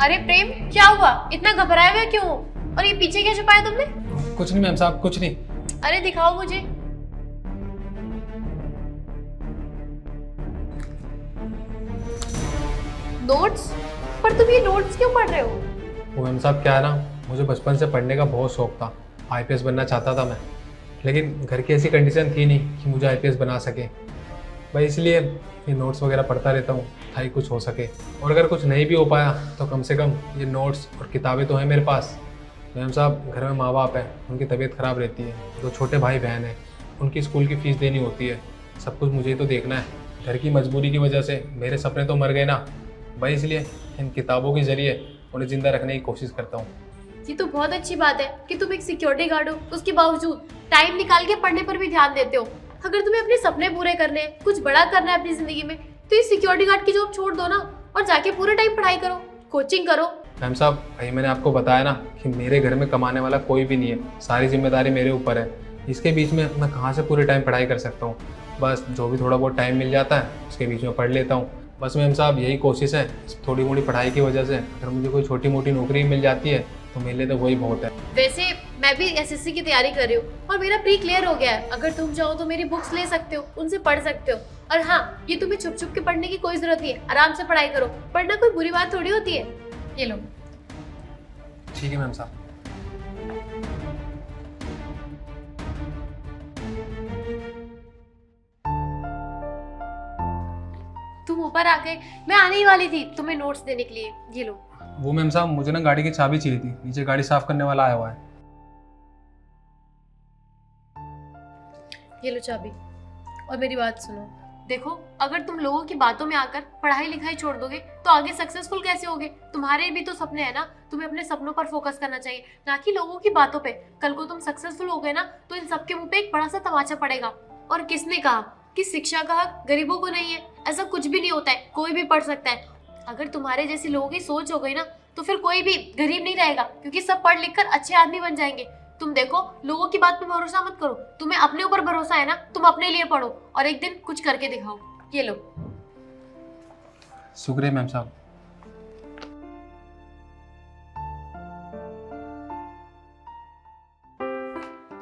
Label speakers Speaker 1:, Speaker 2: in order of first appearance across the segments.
Speaker 1: अरे प्रेम, क्या हुआ? इतना घबराया हुआ क्यों हो? और ये पीछे क्या छुपाया तुमने?
Speaker 2: कुछ नहीं मैम साहब, कुछ नहीं।
Speaker 1: अरे दिखाओ मुझे। नोट्स? पर तुम ये नोट्स क्यों पढ़ रहे हो?
Speaker 2: वो मैम साहब क्या है ना, मुझे बचपन से पढ़ने का बहुत शौक था। आईपीएस बनना चाहता था मैं, लेकिन घर की ऐसी कंडीशन थी नहीं कि मुझे आईपीएस बना सके। भाई इसलिए ये नोट्स वगैरह पढ़ता रहता हूँ ताकि कुछ हो सके। और अगर कुछ नहीं भी हो पाया तो कम से कम ये नोट्स और किताबें तो हैं मेरे पास। मैम साहब घर में माँ बाप है, उनकी तबीयत ख़राब रहती है, 2 छोटे भाई बहन हैं, उनकी स्कूल की फ़ीस देनी होती है, सब कुछ मुझे ही तो देखना है। घर की मजबूरी की वजह से मेरे सपने तो मर गए ना भाई, इसलिए इन किताबों के ज़रिए उन्हें ज़िंदा रखने की कोशिश करता हूँ।
Speaker 1: ये तो बहुत अच्छी बात है कि तुम एक सिक्योरिटी गार्ड हो, उसके बावजूद टाइम निकाल के पढ़ने पर भी ध्यान देते हो। अगर तुम्हें अपने सपने पूरे करने हैं, कुछ बड़ा करना है अपनी जिंदगी में, तो ये सिक्योरिटी गार्ड की जॉब छोड़ दो ना और जाके पूरे टाइम पढ़ाई करो, कोचिंग करो।
Speaker 2: मैम साहब भाई मैंने आपको बताया ना कि मेरे घर में कमाने वाला कोई भी नहीं है, सारी जिम्मेदारी मेरे ऊपर है। इसके बीच में मैं कहाँ से पूरे टाइम पढ़ाई कर सकता हूँ? बस जो भी थोड़ा बहुत टाइम मिल जाता है उसके बीच में पढ़ लेता हूँ। बस मैम साहब यही कोशिश है, थोड़ी मोटी पढ़ाई की वजह से अगर मुझे कोई छोटी मोटी नौकरी मिल जाती है तो मेरे लिए तो वही बहुत है।
Speaker 1: वैसे मैं भी एसएससी की तैयारी कर रही हूँ और मेरा प्री क्लियर हो गया है। अगर तुम चाहो तो मेरी बुक्स ले सकते हो, उनसे पढ़ सकते हो। और हाँ, ये तुम्हें छुप छुप के पढ़ने की कोई जरूरत नहीं है, आराम से पढ़ाई करो। पढ़ना कोई बुरी बात थोड़ी होती है। ये लो।
Speaker 2: ठीक है मैम साहब।
Speaker 1: तुम ऊपर आ गए, मैं आने ही वाली थी तुम्हें नोट्स देने के लिए। ये लो।
Speaker 2: वो मैम साहब मुझे ना गाड़ी की चाबी चाहिए थी, नीचे गाड़ी साफ करने वाला आया हुआ है।
Speaker 1: ये लो चाबी। और मेरी बात सुनो, देखो अगर तुम लोगों की बातों में आकर पढ़ाई लिखाई छोड़ दोगे तो आगे सक्सेसफुल कैसे होगे? तुम्हारे भी तो सपने हैं ना, तुम्हें अपने सपनों पर फोकस करना चाहिए, ना कि लोगों की बातों पे। कल को तुम सक्सेसफुल हो गए ना तो इन सबके मुंह पे एक बड़ा सा तमाचा पड़ेगा। और किसने कहा कि शिक्षा का हक गरीबों को नहीं है? ऐसा कुछ भी नहीं होता है, कोई भी पढ़ सकता है। अगर तुम्हारे जैसी लोगों की सोच हो गई ना तो फिर कोई भी गरीब नहीं रहेगा, क्योंकि सब पढ़ लिख कर अच्छे आदमी बन जाएंगे। तुम देखो, लोगों की बात पे भरोसा मत करो, तुम्हें अपने ऊपर भरोसा है ना, तुम अपने लिए पढ़ो और एक दिन कुछ करके दिखाओ। ये लो।
Speaker 2: शुक्रिया मैम साहब।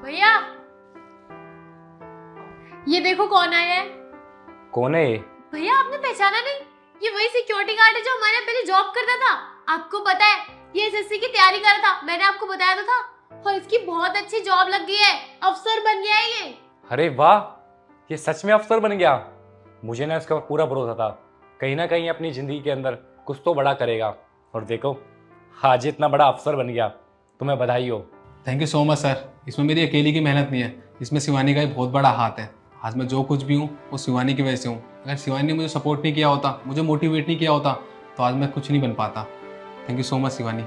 Speaker 1: भैया, ये देखो कौन आया है।
Speaker 3: कौन है ये?
Speaker 1: भैया आपने पहचाना नहीं? ये वही सिक्योरिटी गार्ड है जो हमारे यहाँ पहले जॉब करता था। आपको पता है, ये एसएससी की तैयारी कर रहा था, मैंने आपको बताया तो था। और इसकी बहुत अच्छी जॉब लग गई है, अफसर बन गया है ये।
Speaker 3: अरे वाह, ये सच में अफसर बन गया। मुझे ना इसका पूरा भरोसा था, कहीं ना कहीं अपनी जिंदगी के अंदर कुछ तो बड़ा करेगा। और देखो आज इतना बड़ा अफसर बन गया, तुम्हें बधाई हो।
Speaker 2: Thank you so much sir. इसमें मेरी अकेली की मेहनत नहीं है, इसमें शिवानी का भी बहुत बड़ा हाथ है। आज मैं जो कुछ भी हूँ वो शिवानी की वजह से हूँ। अगर शिवानी ने मुझे सपोर्ट नहीं किया होता, मुझे मोटिवेट नहीं किया होता, तो आज मैं कुछ नहीं बन पाता। Thank you so much Shivani.